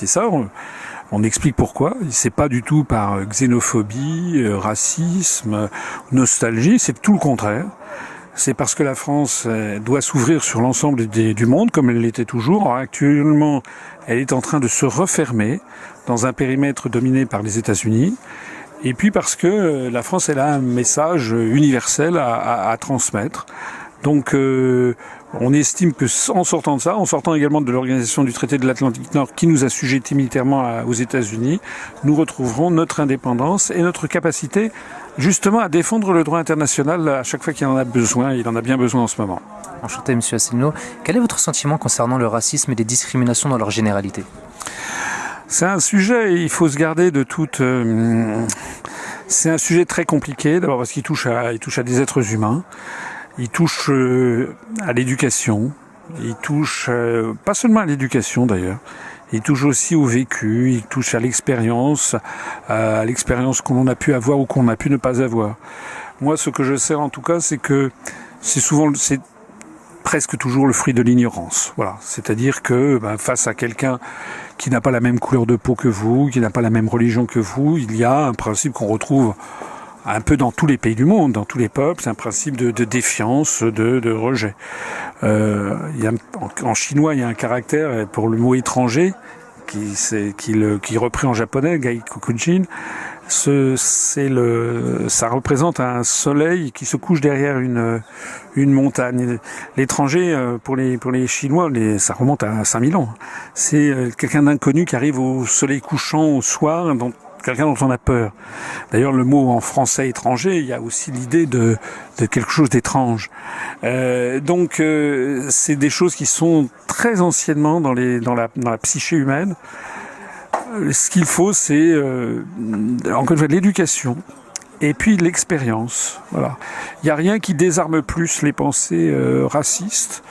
C'est ça, on explique pourquoi. C'est pas du tout par xénophobie, racisme, nostalgie, c'est tout le contraire. C'est parce que la France doit s'ouvrir sur l'ensemble du monde, comme elle l'était toujours. Alors, actuellement, elle est en train de se refermer dans un périmètre dominé par les États-Unis. Et puis parce que la France, elle a un message universel à transmettre. Donc, on estime que en sortant de ça, en sortant également de l'organisation du traité de l'Atlantique Nord qui nous assujettit militairement aux États-Unis, nous retrouverons notre indépendance et notre capacité justement à défendre le droit international à chaque fois qu'il en a besoin. Il en a bien besoin en ce moment. Enchanté, Monsieur Asselineau. Quel est votre sentiment concernant le racisme et les discriminations dans leur généralité ? C'est un sujet, il faut se garder de toute... c'est un sujet très compliqué, d'abord parce qu'il touche à des êtres humains. Il touche à l'éducation, il touche pas seulement à l'éducation d'ailleurs, il touche aussi au vécu, il touche à l'expérience qu'on a pu avoir ou qu'on a pu ne pas avoir. Moi, ce que je sais en tout cas, c'est que c'est presque toujours le fruit de l'ignorance. Voilà, c'est-à-dire que face à quelqu'un qui n'a pas la même couleur de peau que vous, qui n'a pas la même religion que vous, il y a un principe qu'on retrouve un peu dans tous les pays du monde, dans tous les peuples, c'est un principe de défiance, de rejet. En chinois, il y a un caractère pour le mot étranger qui est repris en japonais, gaikokujin. Ça représente un soleil qui se couche derrière une montagne. L'étranger, pour les Chinois, ça remonte à 5000 ans. C'est quelqu'un d'inconnu qui arrive au soleil couchant au soir, quelqu'un dont on a peur. D'ailleurs, le mot en français étranger, il y a aussi l'idée de quelque chose d'étrange. Donc, c'est des choses qui sont très anciennement dans la psyché humaine. Ce qu'il faut, c'est encore une fois de l'éducation et puis l'expérience. Voilà. Il n'y a rien qui désarme plus les pensées racistes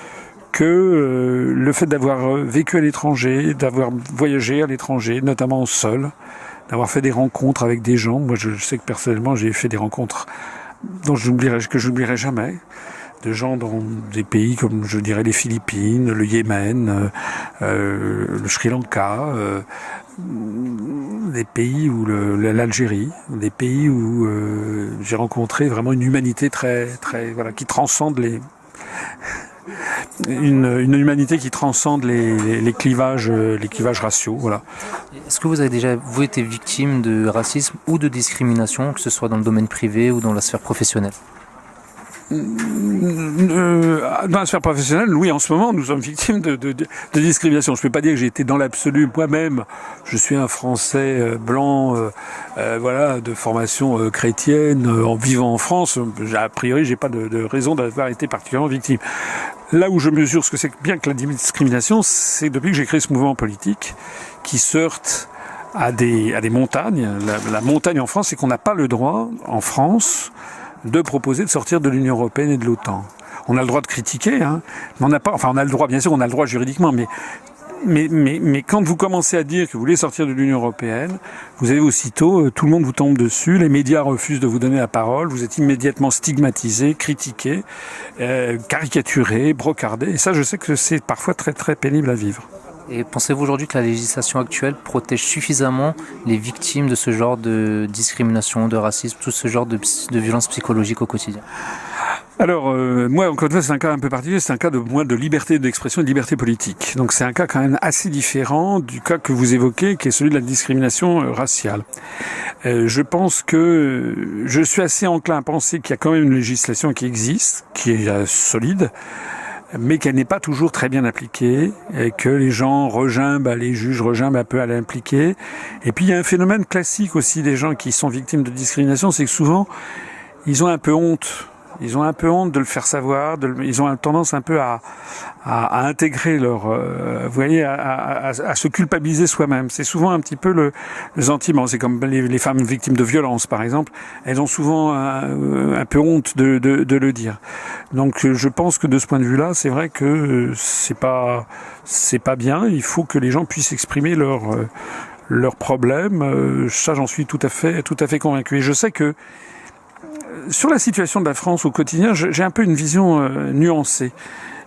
que le fait d'avoir vécu à l'étranger, d'avoir voyagé à l'étranger, notamment seul, d'avoir fait des rencontres avec des gens. Moi, je sais que personnellement, j'ai fait des rencontres que j'oublierai jamais, de gens dans des pays comme, je dirais, les Philippines, le Yémen, le Sri Lanka, des pays où l'Algérie, des pays où j'ai rencontré vraiment une humanité qui transcende une humanité qui transcende les clivages raciaux, voilà. Est-ce que vous avez déjà été victime de racisme ou de discrimination, que ce soit dans le domaine privé ou dans la sphère professionnelle ? Dans la sphère professionnelle, oui, en ce moment, nous sommes victimes de discrimination. Je ne peux pas dire que j'ai été dans l'absolu moi-même. Je suis un Français blanc, de formation chrétienne, en vivant en France. A priori, j'ai pas de raison d'avoir été particulièrement victime. Là où je mesure ce que c'est bien que la discrimination, c'est depuis que j'ai créé ce mouvement politique qui se heurte à des montagnes. La montagne en France, c'est qu'on n'a pas le droit, en France, de proposer de sortir de l'Union européenne et de l'OTAN. On a le droit de critiquer, mais on n'a pas, on a le droit, bien sûr, on a le droit juridiquement, mais quand vous commencez à dire que vous voulez sortir de l'Union européenne, vous avez aussitôt, tout le monde vous tombe dessus, les médias refusent de vous donner la parole, vous êtes immédiatement stigmatisé, critiqué, caricaturé, brocardé, et ça, je sais que c'est parfois très très pénible à vivre. Et pensez-vous aujourd'hui que la législation actuelle protège suffisamment les victimes de ce genre de discrimination, de racisme, tout ce genre de violence psychologique au quotidien ? Alors, moi, encore une fois, c'est un cas un peu particulier, c'est un cas de liberté d'expression et de liberté politique. Donc c'est un cas quand même assez différent du cas que vous évoquez, qui est celui de la discrimination raciale. Je pense que je suis assez enclin à penser qu'il y a quand même une législation qui existe, qui est solide, mais qu'elle n'est pas toujours très bien appliquée, et que les gens les juges regimbent un peu à l'impliquer. Et puis il y a un phénomène classique aussi des gens qui sont victimes de discrimination, c'est que souvent, ils ont un peu honte. Ils ont un peu honte de le faire savoir, ils ont tendance un peu à intégrer à se culpabiliser soi-même. C'est souvent un petit peu le sentiment. C'est comme les femmes victimes de violences, par exemple. Elles ont souvent un peu honte de le dire. Donc, je pense que de ce point de vue-là, c'est vrai que c'est pas bien. Il faut que les gens puissent exprimer leurs problèmes. Ça, j'en suis tout à fait convaincu. Et je sais que sur la situation de la France au quotidien, j'ai un peu une vision nuancée.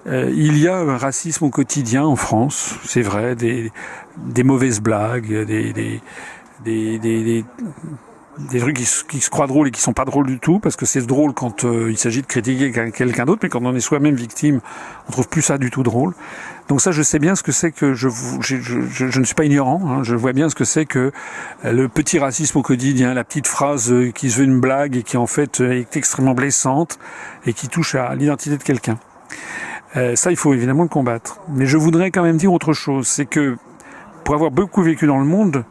Il y a un racisme au quotidien en France, c'est vrai, des mauvaises blagues, des trucs qui se croient drôles et qui sont pas drôles du tout, parce que c'est drôle quand il s'agit de critiquer quelqu'un d'autre, mais quand on est soi-même victime, on trouve plus ça du tout drôle. Donc ça, je sais bien ce que c'est que je ne suis pas ignorant, hein, je vois bien ce que c'est que le petit racisme au quotidien, la petite phrase qui se veut une blague et qui en fait est extrêmement blessante et qui touche à l'identité de quelqu'un. Ça, il faut évidemment le combattre. Mais je voudrais quand même dire autre chose, c'est que pour avoir beaucoup vécu dans le monde,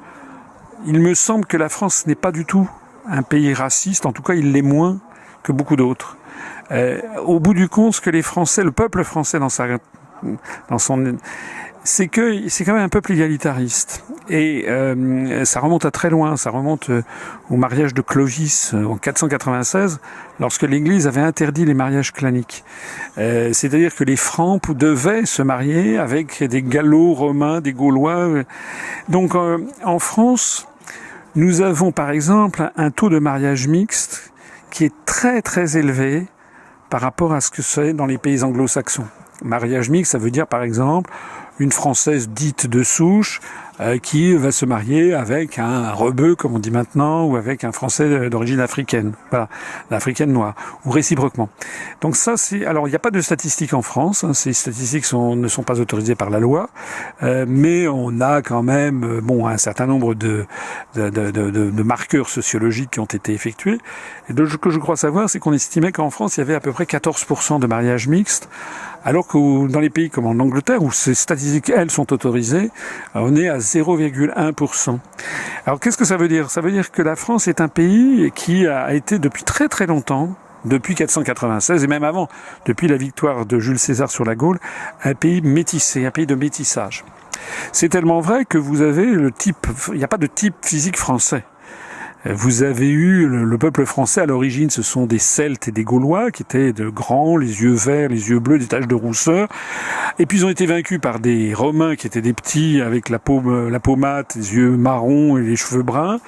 il me semble que la France n'est pas du tout un pays raciste, en tout cas il l'est moins que beaucoup d'autres. Au bout du compte, ce que les Français, le peuple français c'est que c'est quand même un peuple égalitariste. Et ça remonte à très loin, ça remonte au mariage de Clovis en 496, lorsque l'Église avait interdit les mariages claniques. C'est-à-dire que les Francs devaient se marier avec des Gallo-Romains, des Gaulois. Donc en France, nous avons par exemple un taux de mariage mixte qui est très très élevé par rapport à ce que c'est dans les pays anglo-saxons. Mariage mixte, ça veut dire par exemple une Française dite de souche qui va se marier avec un rebeu, comme on dit maintenant, ou avec un Français d'origine africaine, voilà, l'africaine noire, ou réciproquement. Donc ça, alors il n'y a pas de statistiques en France, hein, ces statistiques ne sont pas autorisées par la loi, mais on a quand même, un certain nombre de marqueurs sociologiques qui ont été effectués. Et ce que je crois savoir, c'est qu'on estimait qu'en France, il y avait à peu près 14% de mariages mixtes, alors que dans les pays comme en Angleterre, où ces statistiques, elles, sont autorisées, on est à 0,1%. Alors qu'est-ce que ça veut dire ? Ça veut dire que la France est un pays qui a été depuis très très longtemps, depuis 496 et même avant, depuis la victoire de Jules César sur la Gaule, un pays métissé, un pays de métissage. C'est tellement vrai que vous avez il n'y a pas de type physique français. Vous avez eu le peuple français à l'origine, ce sont des Celtes et des Gaulois qui étaient de grands, les yeux verts, les yeux bleus, des taches de rousseur. Et puis ils ont été vaincus par des Romains qui étaient des petits avec la peau mate, les yeux marrons et les cheveux bruns.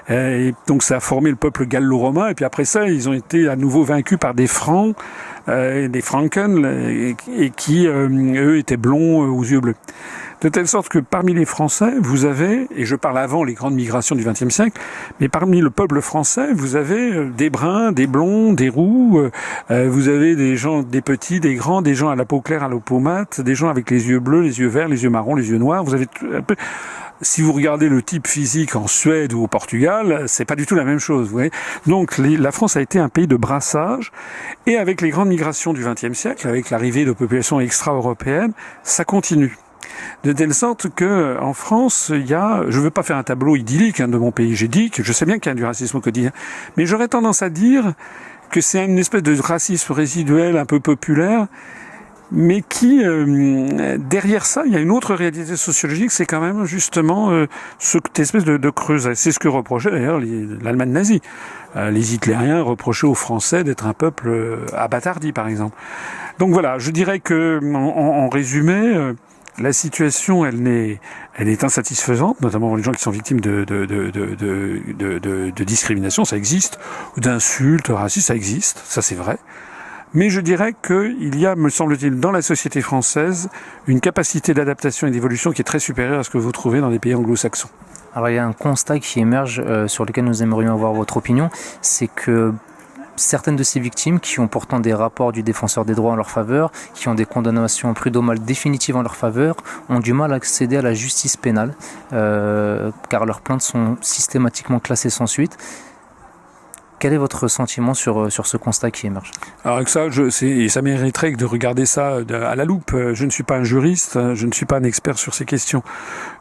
Et donc ça a formé le peuple gallo-romain. Et puis après ça, ils ont été à nouveau vaincus par des Francs, des Franken, et qui eux étaient blonds aux yeux bleus. De telle sorte que parmi les Français, vous avez, et je parle avant les grandes migrations du XXe siècle, mais parmi le peuple français, vous avez des bruns, des blonds, des roux, vous avez des gens, des petits, des grands, des gens à la peau claire, à la peau mate, des gens avec les yeux bleus, les yeux verts, les yeux marrons, les yeux noirs. Vous avez un peu. Si vous regardez le type physique en Suède ou au Portugal, c'est pas du tout la même chose, vous voyez. Donc la France a été un pays de brassage, et avec les grandes migrations du XXe siècle, avec l'arrivée de populations extra-européennes, ça continue. De telle sorte que en France, il y a, je veux pas faire un tableau idyllique de mon pays, j'ai dit que je sais bien qu'il y a du racisme au quotidien, mais j'aurais tendance à dire que c'est une espèce de racisme résiduel un peu populaire, mais qui, derrière ça, il y a une autre réalité sociologique, c'est quand même justement cette espèce de creuse. C'est ce que reprochait d'ailleurs l'Allemagne nazie. Les hitlériens reprochaient aux Français d'être un peuple abattardi, par exemple. Donc voilà, je dirais que, en résumé, la situation, elle est insatisfaisante, notamment pour les gens qui sont victimes de discrimination, ça existe, ou d'insultes racistes, ça existe, ça c'est vrai. Mais je dirais qu'il y a, me semble-t-il, dans la société française, une capacité d'adaptation et d'évolution qui est très supérieure à ce que vous trouvez dans les pays anglo-saxons. Alors il y a un constat qui émerge sur lequel nous aimerions avoir votre opinion, c'est que certaines de ces victimes qui ont pourtant des rapports du défenseur des droits en leur faveur, qui ont des condamnations prud'homales définitives en leur faveur, ont du mal à accéder à la justice pénale, car leurs plaintes sont systématiquement classées sans suite. Quel est votre sentiment sur ce constat qui émerge ? Alors avec ça, ça mériterait de regarder ça à la loupe. Je ne suis pas un juriste, je ne suis pas un expert sur ces questions.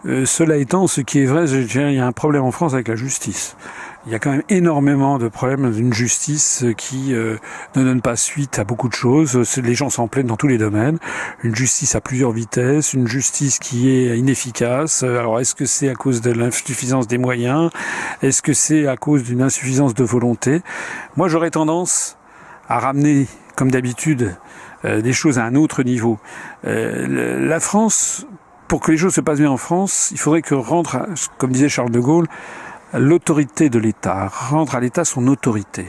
Cela étant, ce qui est vrai, je dirais, il y a un problème en France avec la justice. Il y a quand même énormément de problèmes d'une justice qui ne donne pas suite à beaucoup de choses. Les gens s'en plaignent dans tous les domaines. Une justice à plusieurs vitesses, une justice qui est inefficace. Alors est-ce que c'est à cause de l'insuffisance des moyens ? Est-ce que c'est à cause d'une insuffisance de volonté ? Moi, j'aurais tendance à ramener, comme d'habitude, des choses à un autre niveau. La France, pour que les choses se passent bien en France, il faudrait que rendre, comme disait Charles de Gaulle, l'autorité de l'État, rendre à l'État son autorité.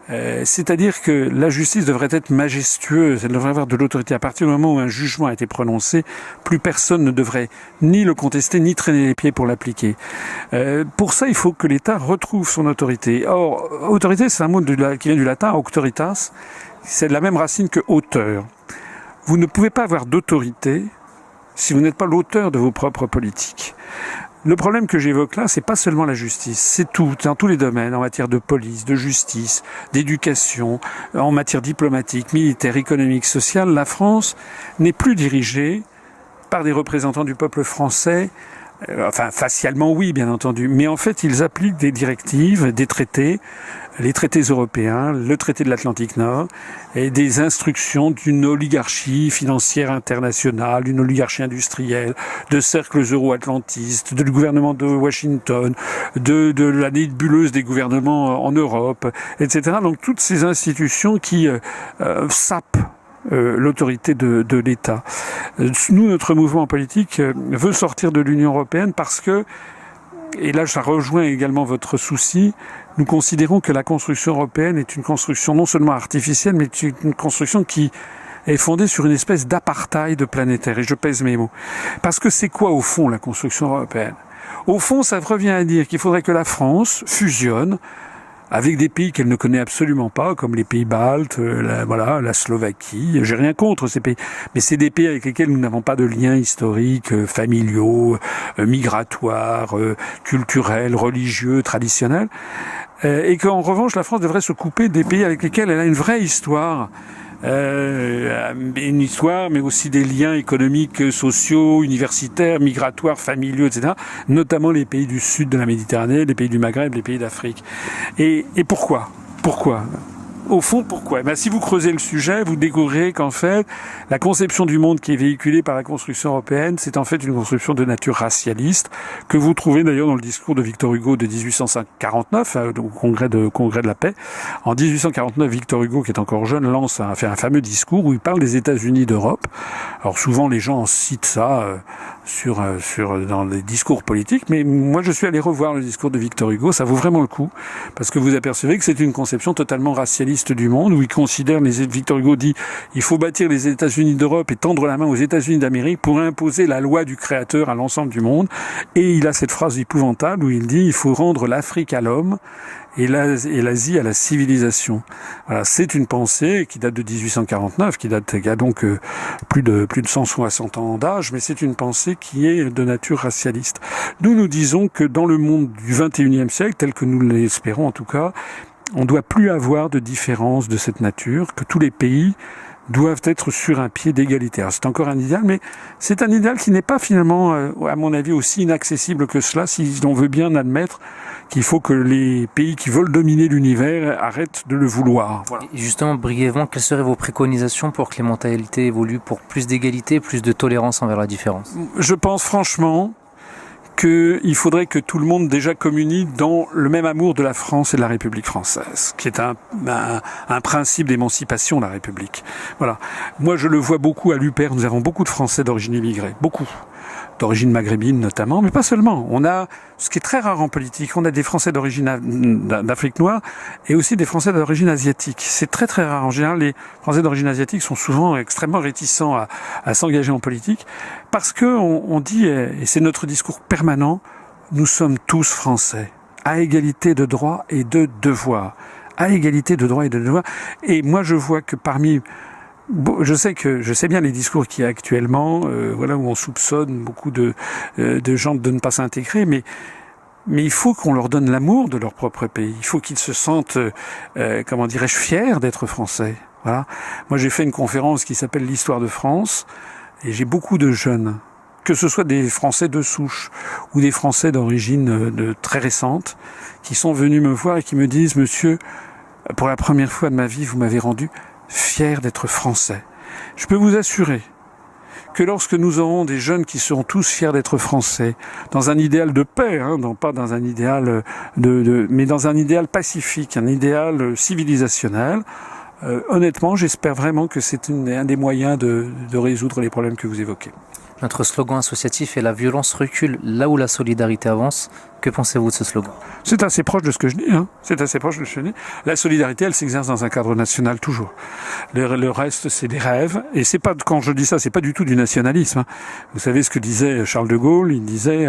C'est-à-dire que la justice devrait être majestueuse, elle devrait avoir de l'autorité. À partir du moment où un jugement a été prononcé, plus personne ne devrait ni le contester, ni traîner les pieds pour l'appliquer. Pour ça, il faut que l'État retrouve son autorité. Or, autorité, c'est un mot qui vient du latin, auctoritas, c'est de la même racine que auteur. Vous ne pouvez pas avoir d'autorité si vous n'êtes pas l'auteur de vos propres politiques. Le problème que j'évoque là, c'est pas seulement la justice, c'est tout, dans tous les domaines, en matière de police, de justice, d'éducation, en matière diplomatique, militaire, économique, sociale. La France n'est plus dirigée par des représentants du peuple français. Enfin, facialement, oui, bien entendu. Mais en fait, ils appliquent des directives, des traités, les traités européens, le traité de l'Atlantique Nord, et des instructions d'une oligarchie financière internationale, d'une oligarchie industrielle, de cercles euro-atlantistes, du gouvernement de Washington, de la nébuleuse des gouvernements en Europe, etc. Donc, toutes ces institutions qui sapent l'autorité de l'État. Nous, notre mouvement politique veut sortir de l'Union européenne parce que, et là ça rejoint également votre souci, nous considérons que la construction européenne est une construction non seulement artificielle, mais une construction qui est fondée sur une espèce d'apartheid planétaire, et je pèse mes mots. Parce que c'est quoi au fond la construction européenne ? Au fond, ça revient à dire qu'il faudrait que la France fusionne avec des pays qu'elle ne connaît absolument pas, comme les pays baltes, la Slovaquie. J'ai rien contre ces pays, mais c'est des pays avec lesquels nous n'avons pas de liens historiques, familiaux, migratoires, culturels, religieux, traditionnels. Et qu'en revanche, la France devrait se couper des pays avec lesquels elle a une vraie histoire. Une histoire, mais aussi des liens économiques, sociaux, universitaires, migratoires, familiaux, etc. Notamment les pays du sud de la Méditerranée, les pays du Maghreb, les pays d'Afrique. Et pourquoi ? Pourquoi ? Au fond, pourquoi ? Si vous creusez le sujet, vous découvrirez qu'en fait, la conception du monde qui est véhiculée par la construction européenne, c'est en fait une conception de nature racialiste, que vous trouvez d'ailleurs dans le discours de Victor Hugo de 1849, au congrès de la paix. En 1849, Victor Hugo, qui est encore jeune, fait un fameux discours où il parle des États-Unis d'Europe. Alors souvent, les gens citent ça dans les discours politiques, mais moi, je suis allé revoir le discours de Victor Hugo. Ça vaut vraiment le coup, parce que vous apercevez que c'est une conception totalement racialiste du monde, où il considère, Victor Hugo dit, il faut bâtir les États-Unis d'Europe et tendre la main aux États-Unis d'Amérique pour imposer la loi du Créateur à l'ensemble du monde. Et il a cette phrase épouvantable où il dit, il faut rendre l'Afrique à l'homme et l'Asie à la civilisation. Voilà, c'est une pensée qui date de 1849, qui a donc plus de 160 ans d'âge, mais c'est une pensée qui est de nature racialiste. Nous disons que dans le monde du 21e siècle, tel que nous l'espérons en tout cas, on ne doit plus avoir de différence de cette nature, que tous les pays doivent être sur un pied d'égalité. Alors c'est encore un idéal, mais c'est un idéal qui n'est pas finalement, à mon avis, aussi inaccessible que cela, si l'on veut bien admettre qu'il faut que les pays qui veulent dominer l'univers arrêtent de le vouloir. Voilà. Et justement, brièvement, quelles seraient vos préconisations pour que les mentalités évoluent pour plus d'égalité, plus de tolérance envers la différence ? Je pense franchement qu'il faudrait que tout le monde déjà communie dans le même amour de la France et de la République française, qui est un principe d'émancipation de la République. Voilà. Moi, je le vois beaucoup à l'UPER. Nous avons beaucoup de Français d'origine immigrée. Beaucoup. D'origine maghrébine notamment, mais pas seulement. On a, ce qui est très rare en politique, on a des Français d'origine d'Afrique noire et aussi des Français d'origine asiatique. C'est très très rare. En général, les Français d'origine asiatique sont souvent extrêmement réticents à s'engager en politique parce que on dit, et c'est notre discours permanent, nous sommes tous Français, à égalité de droits et de devoirs. À égalité de droits et de devoirs. Et moi, je vois que je sais bien les discours qu'il y a actuellement, où on soupçonne beaucoup de gens de ne pas s'intégrer, mais il faut qu'on leur donne l'amour de leur propre pays. Il faut qu'ils se sentent, fiers d'être français. Voilà. Moi, j'ai fait une conférence qui s'appelle l'Histoire de France, et j'ai beaucoup de jeunes, que ce soit des Français de souche ou des Français d'origine très récente, qui sont venus me voir et qui me disent, monsieur, pour la première fois de ma vie, vous m'avez rendu fier d'être français. Je peux vous assurer que lorsque nous aurons des jeunes qui seront tous fiers d'être français, dans un idéal de paix, pas dans un idéal mais dans un idéal pacifique, un idéal civilisationnel, honnêtement, j'espère vraiment que c'est un des moyens de résoudre les problèmes que vous évoquez. Notre slogan associatif est « La violence recule là où la solidarité avance ». Que pensez-vous de ce slogan? C'est assez proche de ce que je dis. C'est assez proche de ce que je dis. La solidarité, elle s'exerce dans un cadre national toujours. Le reste, c'est des rêves. Et c'est pas, quand je dis ça, c'est pas du tout du nationalisme. Vous savez ce que disait Charles de Gaulle? Il disait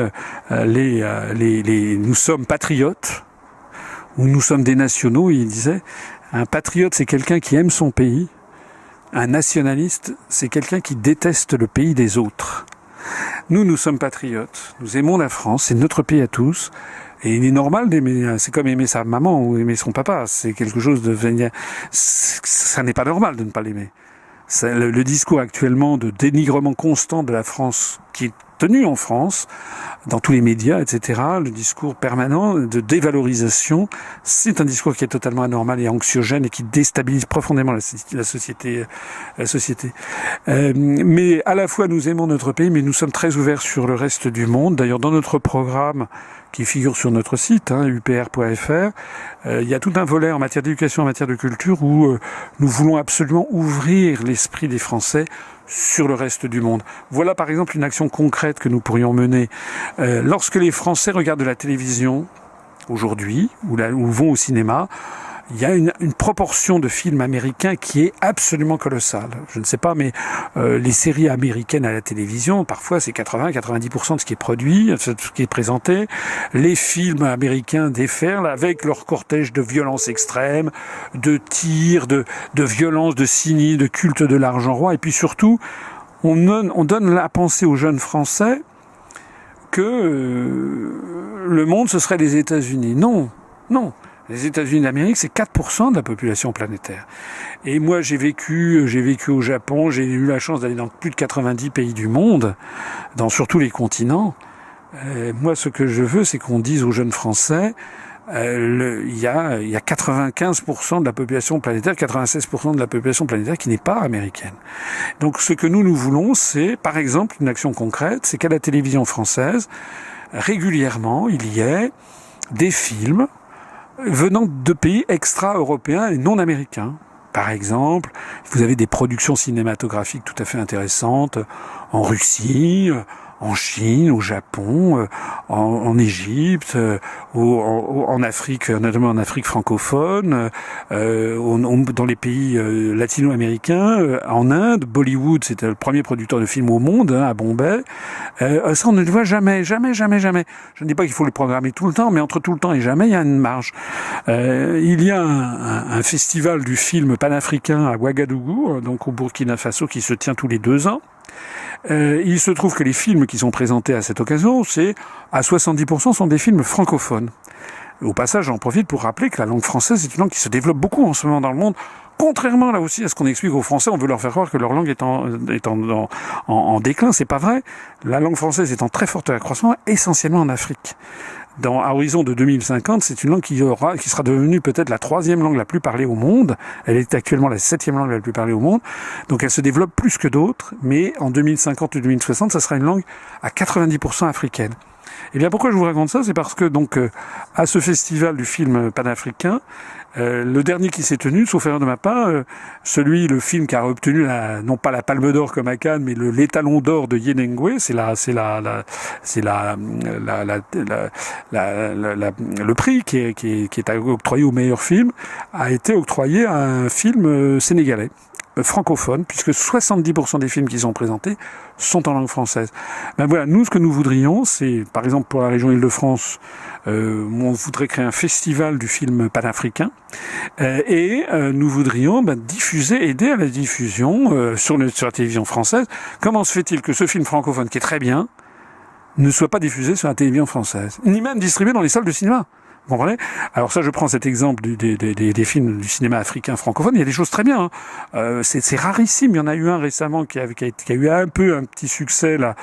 nous sommes patriotes ou nous sommes des nationaux. Il disait un patriote, c'est quelqu'un qui aime son pays. Un nationaliste, c'est quelqu'un qui déteste le pays des autres. Nous sommes patriotes. Nous aimons la France. C'est notre pays à tous. Et il est normal d'aimer. C'est comme aimer sa maman ou aimer son papa. C'est quelque chose de... Ça n'est pas normal de ne pas l'aimer. Le discours actuellement de dénigrement constant de la France, qui est tenu en France, dans tous les médias, etc., le discours permanent de dévalorisation, c'est un discours qui est totalement anormal et anxiogène et qui déstabilise profondément la société. Mais à la fois, nous aimons notre pays, mais nous sommes très ouverts sur le reste du monde. D'ailleurs, dans notre programme, qui figure sur notre site, upr.fr, il y a tout un volet en matière d'éducation, en matière de culture, où nous voulons absolument ouvrir l'esprit des Français sur le reste du monde. Voilà par exemple une action concrète que nous pourrions mener. Lorsque les Français regardent de la télévision, aujourd'hui, ou vont au cinéma, il y a une proportion de films américains qui est absolument colossale. Je ne sais pas, mais les séries américaines à la télévision, parfois c'est 80-90% de ce qui est produit, de ce qui est présenté. Les films américains déferlent avec leur cortège de violence extrême, de tirs, de violence, de cynisme, de culte de l'argent roi. Et puis surtout, on donne la pensée aux jeunes Français que le monde, ce serait les États-Unis. Non. Les États-Unis d'Amérique, c'est 4% de la population planétaire. Et moi, j'ai vécu au Japon, j'ai eu la chance d'aller dans plus de 90 pays du monde, sur tous les continents. Moi, ce que je veux, c'est qu'on dise aux jeunes Français, il y a 95% de la population planétaire, 96% de la population planétaire qui n'est pas américaine. Donc, ce que nous voulons, c'est, par exemple, une action concrète, c'est qu'à la télévision française, régulièrement, il y ait des films venant de pays extra-européens et non américains. Par exemple, vous avez des productions cinématographiques tout à fait intéressantes en Russie, en Chine, au Japon, en Égypte, en Afrique, notamment en Afrique francophone, dans les pays latino-américains, en Inde. Bollywood, c'était le premier producteur de films au monde, à Bombay. Ça, on ne le voit jamais. Je ne dis pas qu'il faut le programmer tout le temps, mais entre tout le temps et jamais, il y a une marge. Il y a un festival du film panafricain à Ouagadougou, donc au Burkina Faso, qui se tient tous les 2 ans. Il se trouve que les films qui sont présentés à cette occasion, à 70% sont des films francophones. Au passage, j'en profite pour rappeler que la langue française est une langue qui se développe beaucoup en ce moment dans le monde. Contrairement là aussi à ce qu'on explique aux Français, on veut leur faire croire que leur langue est en déclin. C'est pas vrai. La langue française est en très forte accroissement, essentiellement en Afrique. À horizon de 2050, c'est une langue qui sera devenue peut-être la 3e langue la plus parlée au monde. Elle est actuellement la 7e langue la plus parlée au monde. Donc elle se développe plus que d'autres, mais en 2050 ou 2060, ça sera une langue à 90% africaine. Eh bien, pourquoi je vous raconte ça? C'est parce que, à ce festival du film panafricain, le dernier qui s'est tenu, sauf erreur de ma part, le film qui a obtenu non pas la Palme d'Or comme à Cannes, mais l'étalon d'or de Yenengwe, le prix qui est octroyé au meilleur film, a été octroyé à un film sénégalais. Francophone, puisque 70% des films qui sont présentés sont en langue française. Ben voilà, nous, ce que nous voudrions, c'est, par exemple, pour la région Île-de-France, on voudrait créer un festival du film panafricain, et nous voudrions aider à la diffusion sur la télévision française. Comment se fait-il que ce film francophone, qui est très bien, ne soit pas diffusé sur la télévision française, ni même distribué dans les salles de cinéma? Vous comprenez? Alors ça, je prends cet exemple des films du cinéma africain francophone. Il y a des choses très bien. C'est rarissime. Il y en a eu un récemment qui a eu un petit succès là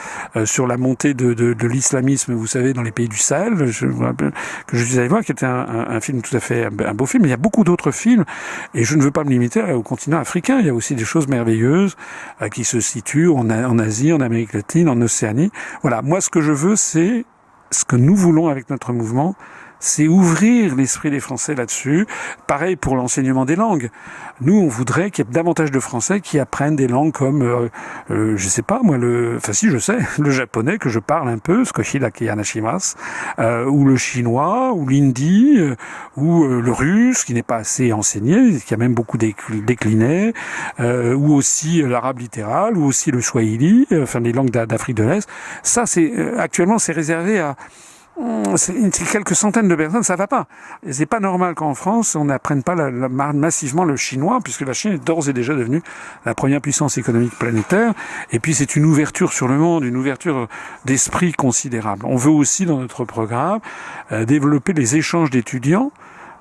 sur la montée de l'islamisme. Vous savez, dans les pays du Sahel, que je suis allé voir, qui était un film tout à fait un beau film. Mais il y a beaucoup d'autres films, et je ne veux pas me limiter au continent africain. Il y a aussi des choses merveilleuses qui se situent en Asie, en Amérique latine, en Océanie. Voilà. Moi, ce que je veux, c'est ce que nous voulons avec notre mouvement, c'est ouvrir l'esprit des Français là-dessus. Pareil pour l'enseignement des langues. Nous, on voudrait qu'il y ait davantage de Français qui apprennent des langues comme, je sais pas moi, je sais, le japonais que je parle un peu, Skoshidaki Yanashimasu, ou le chinois, ou l'hindi, ou le russe, qui n'est pas assez enseigné, qui a même beaucoup décliné, ou aussi l'arabe littéral, ou aussi le swahili, enfin les langues d'Afrique de l'Est. Ça, actuellement, c'est réservé à c'est quelques centaines de personnes, ça va pas. Et c'est pas normal qu'en France, on n'apprenne pas massivement le chinois, puisque la Chine est d'ores et déjà devenue la première puissance économique planétaire. Et puis c'est une ouverture sur le monde, une ouverture d'esprit considérable. On veut aussi, dans notre programme, développer les échanges d'étudiants.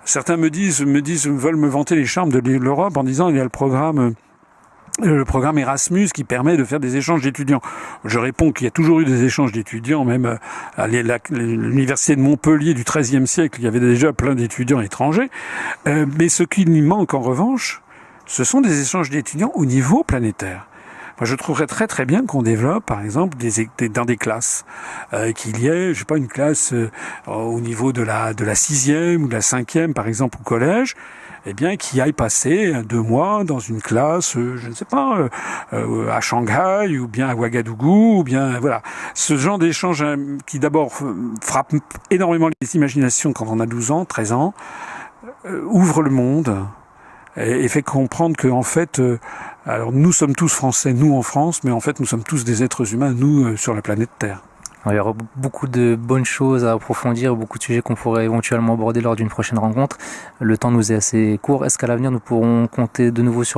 Certains veulent me vanter les charmes de l'Europe en disant il y a le programme Erasmus qui permet de faire des échanges d'étudiants. Je réponds qu'il y a toujours eu des échanges d'étudiants, même à l'université de Montpellier du XIIIe siècle, il y avait déjà plein d'étudiants étrangers. Mais ce qui lui manque en revanche, ce sont des échanges d'étudiants au niveau planétaire. Moi, je trouverais très très bien qu'on développe, par exemple, dans des classes, qu'il y ait, je sais pas, une classe au niveau de la 6e ou de la 5e, par exemple, au collège, eh bien, qui aille passer 2 mois dans une classe, je ne sais pas, à Shanghai, ou bien à Ouagadougou, ou bien, voilà. Ce genre d'échange qui d'abord frappe énormément les imaginations quand on a 12 ans, 13 ans, ouvre le monde, et fait comprendre que, en fait, alors nous sommes tous Français, nous en France, mais en fait, nous sommes tous des êtres humains, nous, sur la planète Terre. Il y aura beaucoup de bonnes choses à approfondir, beaucoup de sujets qu'on pourrait éventuellement aborder lors d'une prochaine rencontre. Le temps nous est assez court. Est-ce qu'à l'avenir, nous pourrons compter de nouveau sur